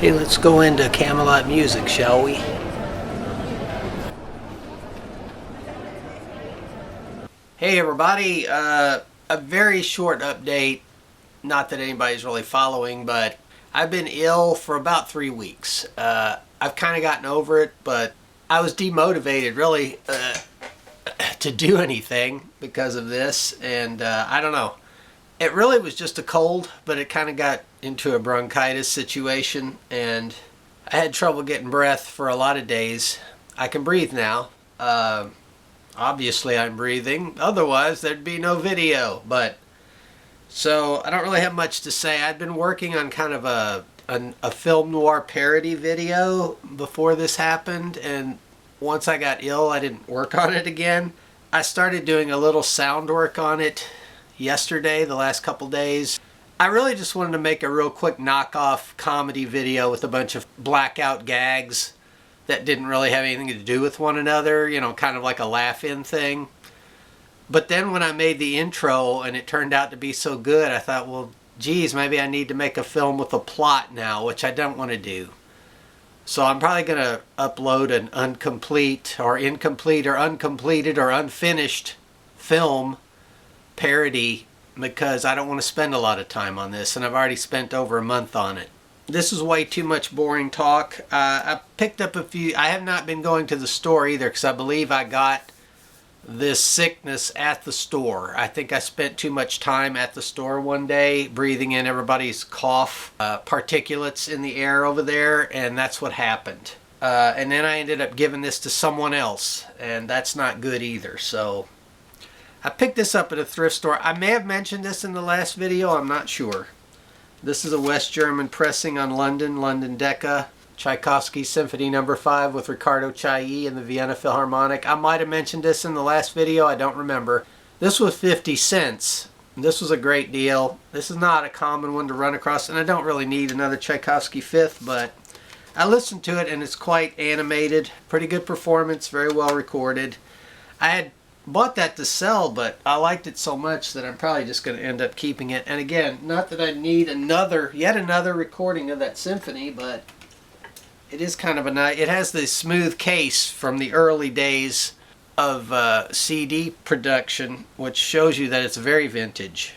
Hey, let's go into Camelot music, shall we? Hey everybody, a very short update. Not that anybody's really following, but I've been ill for about 3 weeks. I've kind of gotten over it, but I was demotivated really to do anything because of this, and I don't know. It really was just a cold, but it kind of got into a bronchitis situation, and I had trouble getting breath for a lot of days. I can breathe now. Obviously I'm breathing, otherwise there'd be no video. But so I don't really have much to say. I'd been working on kind of a film noir parody video before this happened, and once I got ill I didn't work on it again. I started doing a little sound work on it yesterday, the last couple days. I really just wanted to make a real quick knockoff comedy video with a bunch of blackout gags that didn't really have anything to do with one another, you know, kind of like a laugh-in thing. But then when I made the intro and it turned out to be so good, I thought, well, geez, maybe I need to make a film with a plot now, which I don't want to do. So I'm probably going to upload an incomplete or uncompleted or unfinished film parody, because I don't want to spend a lot of time on this, and I've already spent over a month on it. This is way too much boring talk. I picked up a few. I have not been going to the store either, because I believe I got this sickness at the store. I think I spent too much time at the store one day breathing in everybody's cough particulates in the air over there, and that's what happened. And then I ended up giving this to someone else, and that's not good either. So I picked this up at a thrift store. I may have mentioned this in the last video, I'm not sure. This is a West German pressing on London Decca, Tchaikovsky Symphony No. 5 with Riccardo Chailly and the Vienna Philharmonic. I might have mentioned this in the last video, I don't remember. This was 50 cents. This was a great deal. This is not a common one to run across, and I don't really need another Tchaikovsky Fifth, but I listened to it and it's quite animated. Pretty good performance, very well recorded. I had bought that to sell, but I liked it so much that I'm probably just going to end up keeping it. And again, not that I need yet another recording of that symphony, but it is kind of a nice, it has the smooth case from the early days of CD production, which shows you that it's very vintage.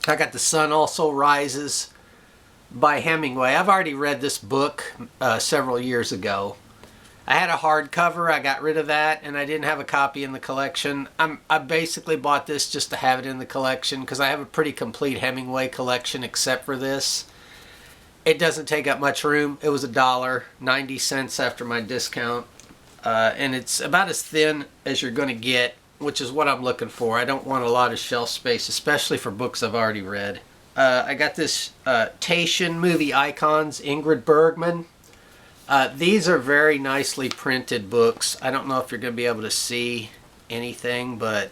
I got The Sun Also Rises by Hemingway. I've already read this book several years ago. I had a hardcover, I got rid of that, and I didn't have a copy in the collection. I basically bought this just to have it in the collection, because I have a pretty complete Hemingway collection except for this. It doesn't take up much room. It was $1.90 after my discount. And it's about as thin as you're going to get, which is what I'm looking for. I don't want a lot of shelf space, especially for books I've already read. I got this Taitian movie icons, Ingrid Bergman. These are very nicely printed books. I don't know if you're going to be able to see anything, but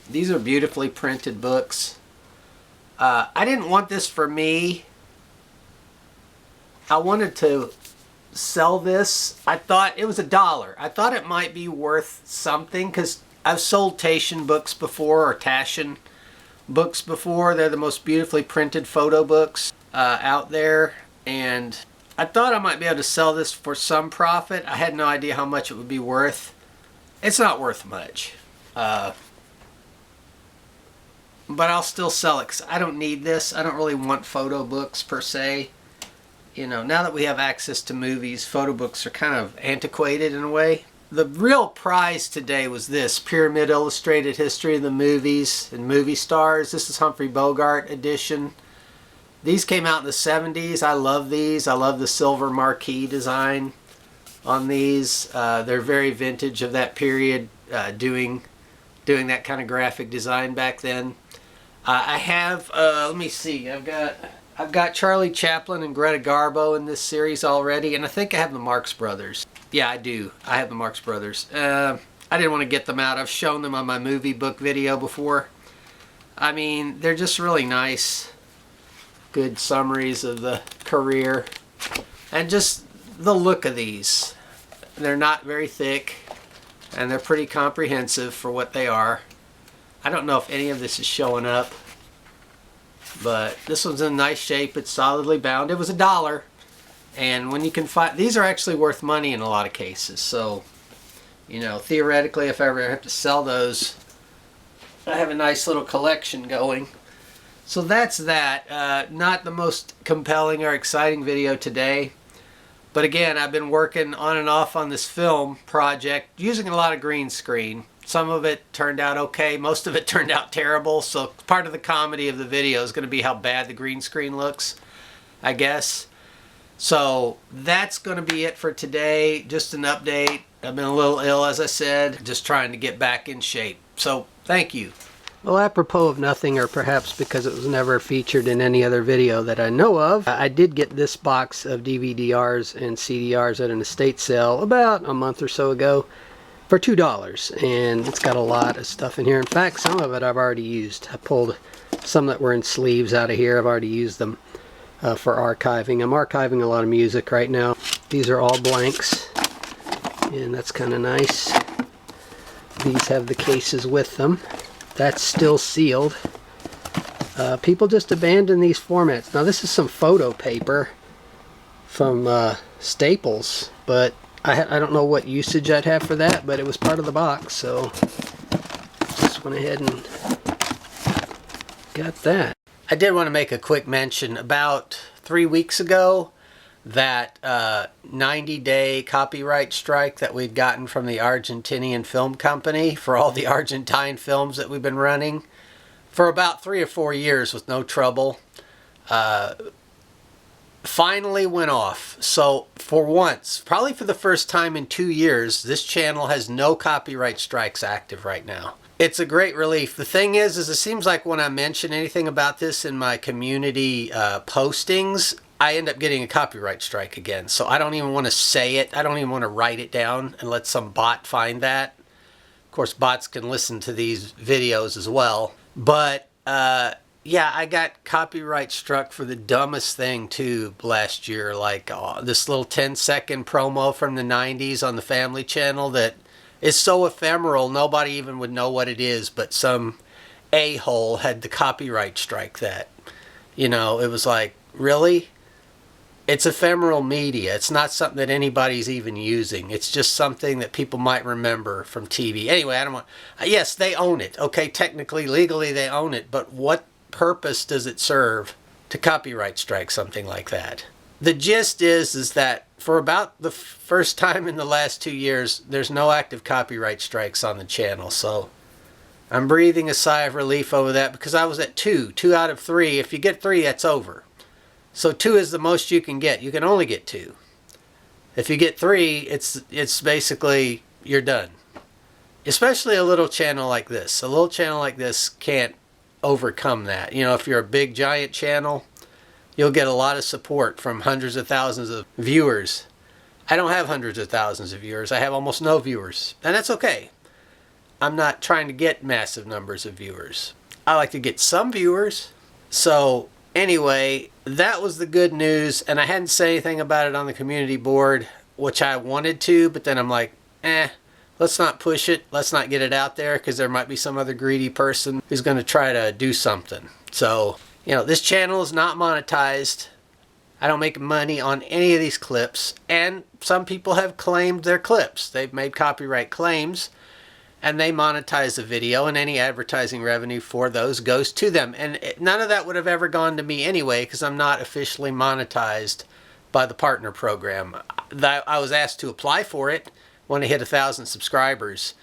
these are beautifully printed books. I didn't want this for me. I wanted to sell this. I thought it was $1. I thought it might be worth something, because I've sold Taitian books before, or Taitian books before. They're the most beautifully printed photo books out there, and I thought I might be able to sell this for some profit. I had no idea how much it would be worth. It's not worth much. But I'll still sell it, because I don't need this. I don't really want photo books per se. You know, now that we have access to movies, photo books are kind of antiquated in a way. The real prize today was this, Pyramid Illustrated History of the Movies and Movie Stars. This is Humphrey Bogart edition. These came out in the 70s. I love these. I love the silver marquee design on these. They're very vintage of that period, doing that kind of graphic design back then. I have, let me see, I've got Charlie Chaplin and Greta Garbo in this series already, and I think I have the Marx Brothers. Yeah, I do. I have the Marx Brothers. I didn't want to get them out. I've shown them on my movie book video before. I mean, they're just really nice. Good summaries of the career. And just the look of these. They're not very thick, and they're pretty comprehensive for what they are. I don't know if any of this is showing up, but this one's in nice shape. It's solidly bound. It was $1. And when you can find, these are actually worth money in a lot of cases. So, you know, theoretically, if I ever have to sell those, I have a nice little collection going. So that's that. Not the most compelling or exciting video today. But again, I've been working on and off on this film project using a lot of green screen. Some of it turned out okay. Most of it turned out terrible. So part of the comedy of the video is going to be how bad the green screen looks, I guess. So that's going to be it for today. Just an update. I've been a little ill, as I said. Just trying to get back in shape. So thank you. Well, apropos of nothing, or perhaps because it was never featured in any other video that I know of, I did get this box of DVD-Rs and CDRs at an estate sale about a month or so ago for $2. And it's got a lot of stuff in here. In fact, some of it I've already used. I pulled some that were in sleeves out of here. I've already used them for archiving. I'm archiving a lot of music right now. These are all blanks, and that's kind of nice. These have the cases with them. That's still sealed. People just abandon these formats. Now this is some photo paper from Staples, but I don't know what usage I'd have for that, but it was part of the box, so just went ahead and got that. I did want to make a quick mention. About 3 weeks ago, that 90-day copyright strike that we'd gotten from the Argentinian film company for all the Argentine films that we've been running for about 3 or 4 years with no trouble, finally went off. So for once, probably for the first time in 2 years, this channel has no copyright strikes active right now. It's a great relief. The thing is it seems like when I mention anything about this in my community postings, I end up getting a copyright strike again. So I don't even want to say it. I don't even want to write it down and let some bot find that. Of course, bots can listen to these videos as well. But yeah, I got copyright struck for the dumbest thing too last year. Like this little 10-second promo from the 90s on the Family Channel that is so ephemeral nobody even would know what it is, but some a-hole had the copyright strike that. You know, it was like, really? It's ephemeral media. It's not something that anybody's even using. It's just something that people might remember from TV. Anyway, I don't want... Yes, they own it. Okay, technically, legally, they own it. But what purpose does it serve to copyright strike something like that? The gist is that for about the first time in the last 2 years, there's no active copyright strikes on the channel. So I'm breathing a sigh of relief over that because I was at 2 out of 3. If you get 3, that's over. So 2 is the most you can get. You can only get 2. If you get 3, it's basically you're done. Especially a little channel like this. A little channel like this can't overcome that. You know, if you're a big giant channel, you'll get a lot of support from hundreds of thousands of viewers. I don't have hundreds of thousands of viewers. I have almost no viewers. And that's okay. I'm not trying to get massive numbers of viewers. I like to get some viewers. So anyway, that was the good news, and I hadn't said anything about it on the community board, which I wanted to, but then I'm like, let's not push it. Let's not get it out there because there might be some other greedy person who's going to try to do something. So, you know, this channel is not monetized. I don't make money on any of these clips, and some people have claimed their clips. They've made copyright claims, and they monetize the video, and any advertising revenue for those goes to them. And none of that would have ever gone to me anyway, because I'm not officially monetized by the partner program. I was asked to apply for it when I hit 1,000 subscribers.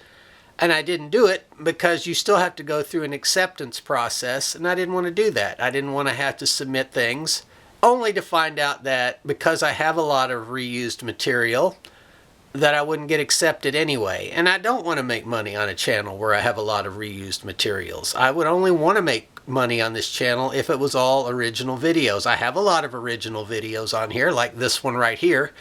And I didn't do it because you still have to go through an acceptance process, and I didn't want to do that. I didn't want to have to submit things, only to find out that because I have a lot of reused material, that I wouldn't get accepted anyway. And I don't want to make money on a channel where I have a lot of reused materials. I would only want to make money on this channel if it was all original videos. I have a lot of original videos on here, like this one right here,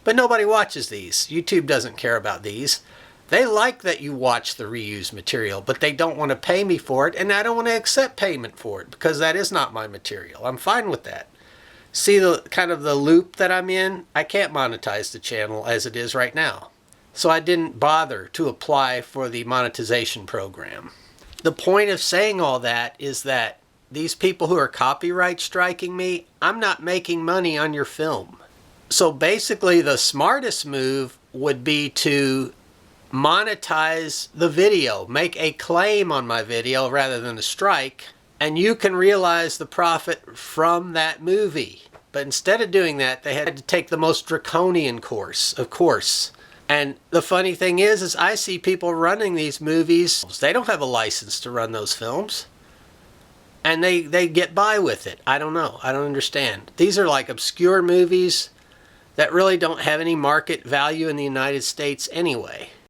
but nobody watches these. YouTube doesn't care about these. They like that you watch the reused material, but they don't want to pay me for it, and I don't want to accept payment for it because that is not my material. I'm fine with that. See the kind of the loop that I'm in? I can't monetize the channel as it is right now. So I didn't bother to apply for the monetization program. The point of saying all that is that these people who are copyright striking me, I'm not making money on your film. So basically the smartest move would be to monetize the video, make a claim on my video rather than a strike, and you can realize the profit from that movie. But instead of doing that, they had to take the most draconian course, of course. And the funny thing is I see people running these movies. They don't have a license to run those films. And they get by with it. I don't know. I don't understand. These are like obscure movies that really don't have any market value in the United States anyway.